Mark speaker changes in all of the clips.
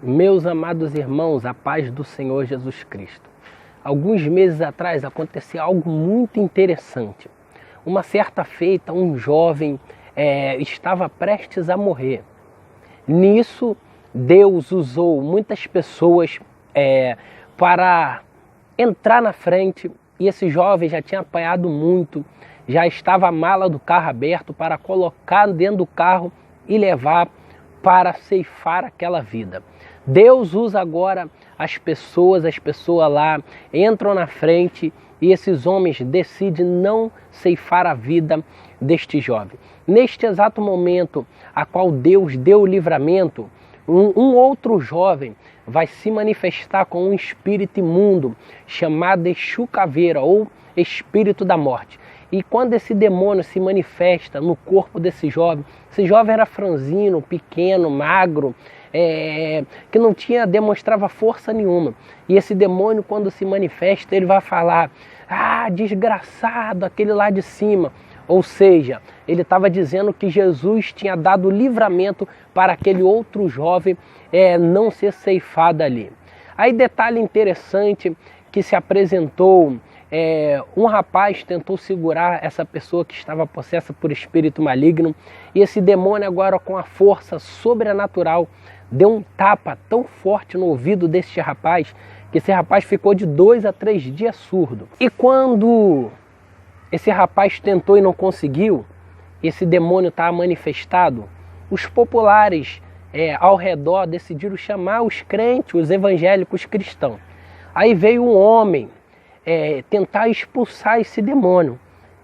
Speaker 1: Meus amados irmãos, a paz do Senhor Jesus Cristo. Alguns meses atrás aconteceu algo muito interessante. Uma certa feita, um jovem estava prestes a morrer. Nisso, Deus usou muitas pessoas para entrar na frente, e esse jovem já tinha apanhado muito, já estava a mala do carro aberto para colocar dentro do carro e levar para ceifar aquela vida. Deus usa agora as pessoas lá entram na frente e esses homens decidem não ceifar a vida deste jovem. Neste exato momento a qual Deus deu o livramento, um outro jovem vai se manifestar com um espírito imundo chamado Exu Caveira ou espírito da morte. E quando esse demônio se manifesta no corpo desse jovem, esse jovem era franzino, pequeno, magro, que não demonstrava força nenhuma. E esse demônio, quando se manifesta, ele vai falar: ah, desgraçado, aquele lá de cima. Ou seja, ele estava dizendo que Jesus tinha dado livramento para aquele outro jovem não ser ceifado ali. Aí detalhe interessante que se apresentou, um rapaz tentou segurar essa pessoa que estava possessa por espírito maligno, e esse demônio agora, com a força sobrenatural, deu um tapa tão forte no ouvido desse rapaz, que esse rapaz ficou de 2 a 3 dias surdo. E quando esse rapaz tentou e não conseguiu, esse demônio estava manifestado, os populares ao redor decidiram chamar os crentes, os evangélicos cristãos. Aí veio um homem tentar expulsar esse demônio.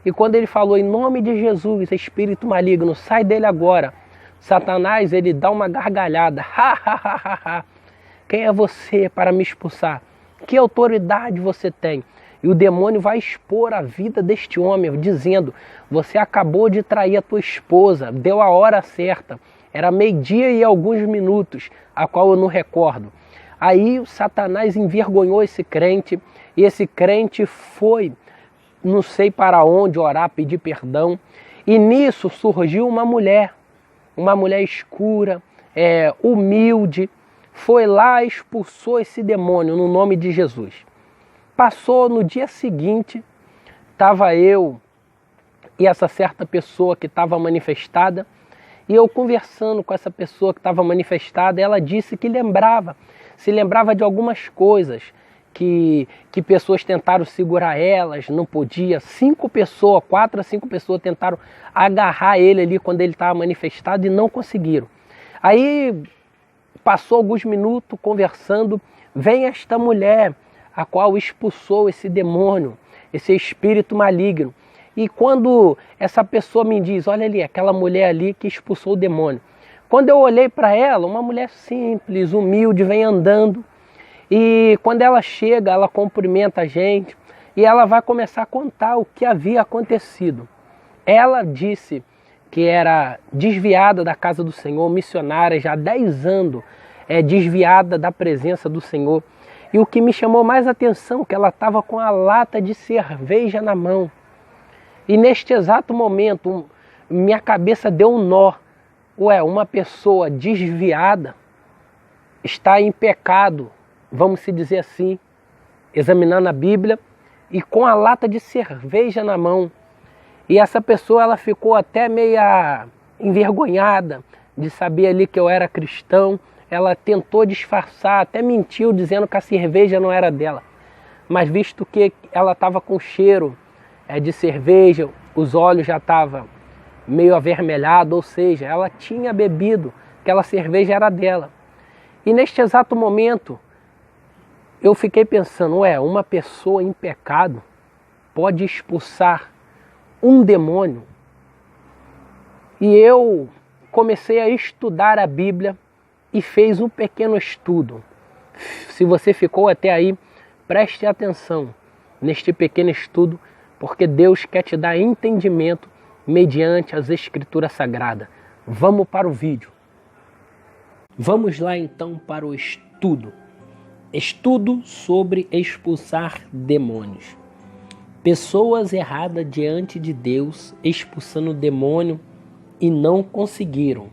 Speaker 1: E quando ele falou: em nome de Jesus, espírito maligno, sai dele agora, Satanás, ele dá uma gargalhada. Quem é você para me expulsar? Que autoridade você tem? E o demônio vai expor a vida deste homem, dizendo: você acabou de trair a tua esposa, deu a hora certa, era 12:00 e alguns minutos, a qual eu não recordo. Aí o Satanás envergonhou esse crente, e esse crente foi, não sei para onde, orar, pedir perdão. E nisso surgiu uma mulher escura, humilde, foi lá e expulsou esse demônio no nome de Jesus. Passou no dia seguinte, estava eu e essa certa pessoa que estava manifestada, e eu conversando com essa pessoa que estava manifestada, ela disse que se lembrava de algumas coisas, que pessoas tentaram segurar elas, não podia. 4 a 5 pessoas tentaram agarrar ele ali quando ele estava manifestado e não conseguiram. Aí passou alguns minutos conversando, vem esta mulher, a qual expulsou esse demônio, esse espírito maligno. E quando essa pessoa me diz: olha ali, aquela mulher ali que expulsou o demônio. Quando eu olhei para ela, uma mulher simples, humilde, vem andando. E quando ela chega, ela cumprimenta a gente e ela vai começar a contar o que havia acontecido. Ela disse que era desviada da casa do Senhor, missionária, já há 10 anos, desviada da presença do Senhor. E o que me chamou mais atenção, que ela estava com a lata de cerveja na mão. E neste exato momento, minha cabeça deu um nó. Uma pessoa desviada está em pecado, vamos se dizer assim, examinando a Bíblia, e com a lata de cerveja na mão. E essa pessoa, ela ficou até meia envergonhada de saber ali que eu era cristão. Ela tentou disfarçar, até mentiu dizendo que a cerveja não era dela. Mas visto que ela estava com cheiro de cerveja, os olhos já estavam meio avermelhados, ou seja, ela tinha bebido, aquela cerveja era dela. E neste exato momento, eu fiquei pensando: uma pessoa em pecado pode expulsar um demônio? E eu comecei a estudar a Bíblia e fez um pequeno estudo. Se você ficou até aí, preste atenção neste pequeno estudo, porque Deus quer te dar entendimento mediante as Escrituras Sagradas. Vamos para o vídeo. Vamos lá então para o estudo. Estudo sobre expulsar demônios. Pessoas erradas diante de Deus expulsando demônio e não conseguiram.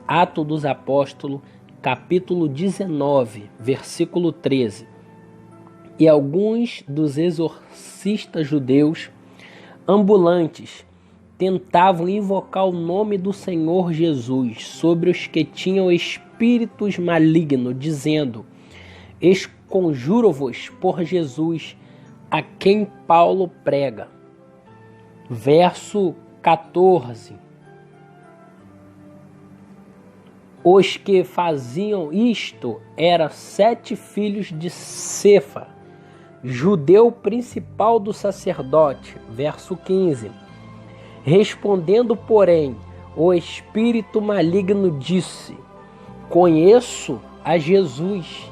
Speaker 1: Atos dos Apóstolos, capítulo 19, versículo 13. E alguns dos exorcistas judeus ambulantes tentavam invocar o nome do Senhor Jesus sobre os que tinham espíritos malignos, dizendo: Esconjuro-vos por Jesus, a quem Paulo prega. Verso 14. Os que faziam isto eram 7 filhos de Cefa, judeu principal do sacerdote. Verso 15. Respondendo, porém, o espírito maligno disse: Conheço a Jesus,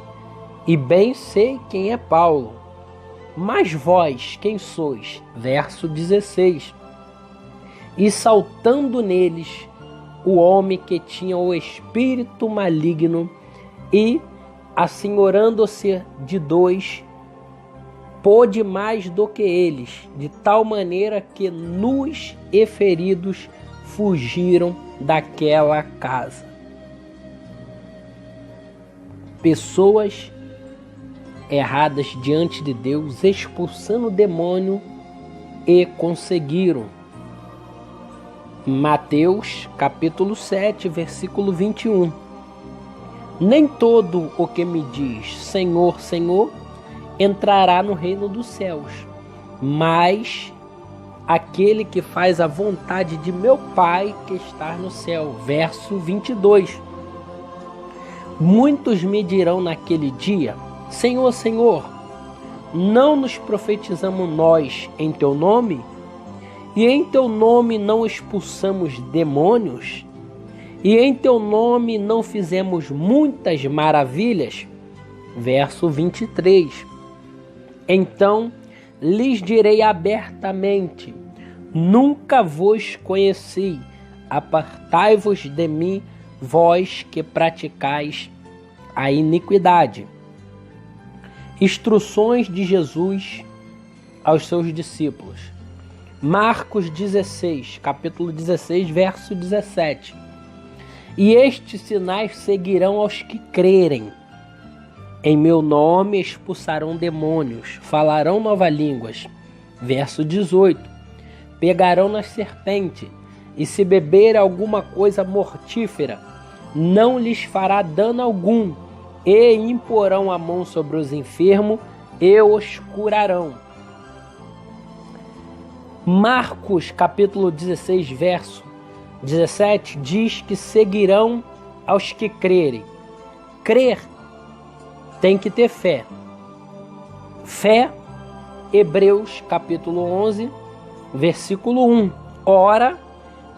Speaker 1: e bem sei quem é Paulo. Mas vós, quem sois? Verso 16. E saltando neles, o homem que tinha o espírito maligno, e, assenhorando-se de 2, pôde mais do que eles, de tal maneira que nus e feridos fugiram daquela casa. Pessoas erradas diante de Deus, expulsando o demônio, e conseguiram. Mateus capítulo 7, versículo 21. Nem todo o que me diz Senhor, Senhor, entrará no reino dos céus, mas aquele que faz a vontade de meu Pai que está no céu. Verso 22. Muitos me dirão naquele dia: Senhor, Senhor, não nos profetizamos nós em teu nome? E em teu nome não expulsamos demônios? E em teu nome não fizemos muitas maravilhas? Verso 23. Então lhes direi abertamente: nunca vos conheci, apartai-vos de mim, vós que praticais a iniquidade. Instruções de Jesus aos seus discípulos. Marcos 16, capítulo 16, verso 17. E estes sinais seguirão aos que crerem. Em meu nome expulsarão demônios, falarão novas línguas. Verso 18. Pegarão na serpente, e se beber alguma coisa mortífera, não lhes fará dano algum, e imporão a mão sobre os enfermos, e os curarão. Marcos capítulo 16, verso 17, diz que seguirão aos que crerem. Crer tem que ter fé. Fé, Hebreus capítulo 11, versículo 1. Ora,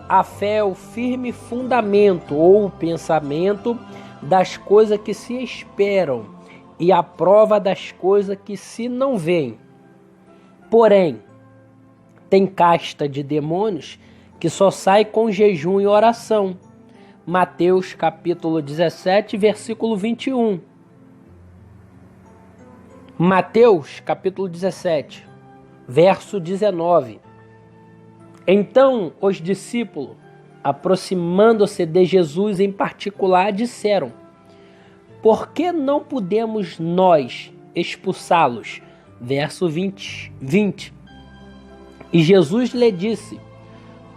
Speaker 1: a fé é o firme fundamento ou o pensamento das coisas que se esperam e a prova das coisas que se não veem. Porém, tem casta de demônios que só sai com jejum e oração. Mateus capítulo 17, versículo 21. Mateus capítulo 17, verso 19. Então os discípulos, aproximando-se de Jesus em particular, disseram: Por que não podemos nós expulsá-los? Verso 20. E Jesus lhe disse: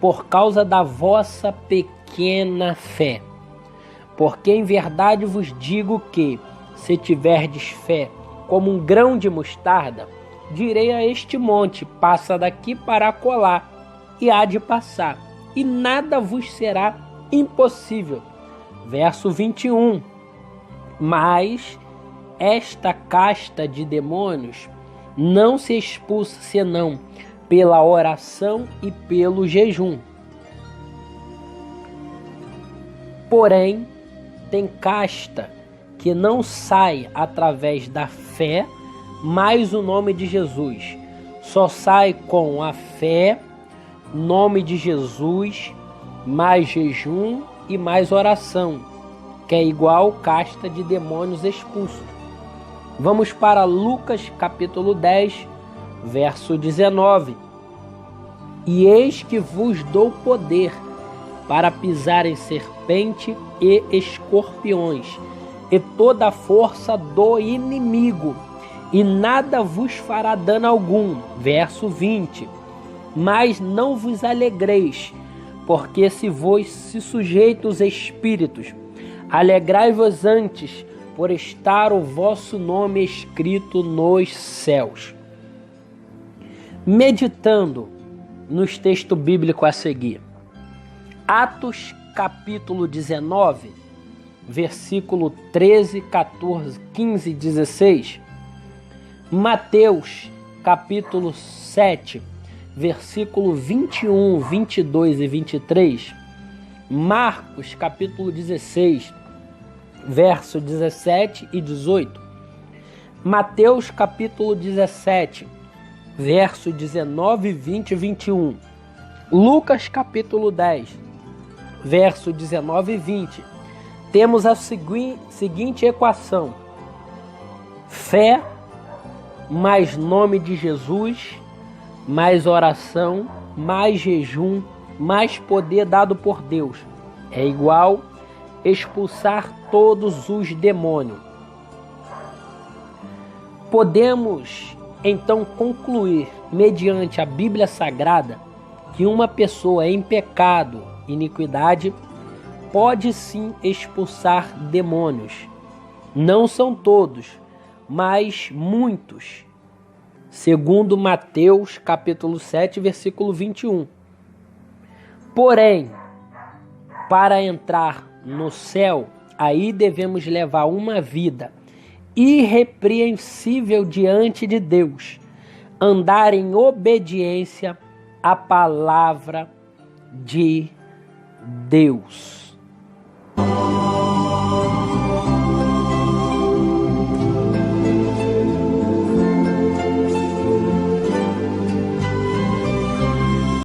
Speaker 1: Por causa da vossa pequena fé. Porque em verdade vos digo que, se tiverdes fé como um grão de mostarda, direi a este monte: passa daqui para acolá, e há de passar, e nada vos será impossível. Verso 21. Mas esta casta de demônios não se expulsa senão pela oração e pelo jejum. Porém, tem casta que não sai através da fé, mais o nome de Jesus. Só sai com a fé, nome de Jesus, mais jejum e mais oração, que é igual casta de demônios expulsos. Vamos para Lucas capítulo 10, verso 19. E eis que vos dou poder para pisar em serpente e escorpiões, e toda a força do inimigo, e nada vos fará dano algum. Verso 20. Mas não vos alegreis, porque se sujeitos espíritos, alegrai-vos antes, por estar o vosso nome escrito nos céus. Meditando nos textos bíblicos a seguir. Atos capítulo 19, versículo 13, 14, 15 e 16. Mateus capítulo 7, versículo 21, 22 e 23. Marcos capítulo 16, verso 17 e 18. Mateus capítulo 17, verso 19, 20 e 21. Lucas capítulo 10, verso 19 e 20. Temos a seguinte equação: fé mais nome de Jesus, mais oração, mais jejum, mais poder dado por Deus, é igual expulsar todos os demônios. Podemos então concluir, mediante a Bíblia Sagrada, que uma pessoa em pecado, iniquidade, pode sim expulsar demônios. Não são todos, mas muitos. Segundo Mateus capítulo 7, versículo 21. Porém, para entrar no céu, aí devemos levar uma vida irrepreensível diante de Deus, andar em obediência à palavra de Deus.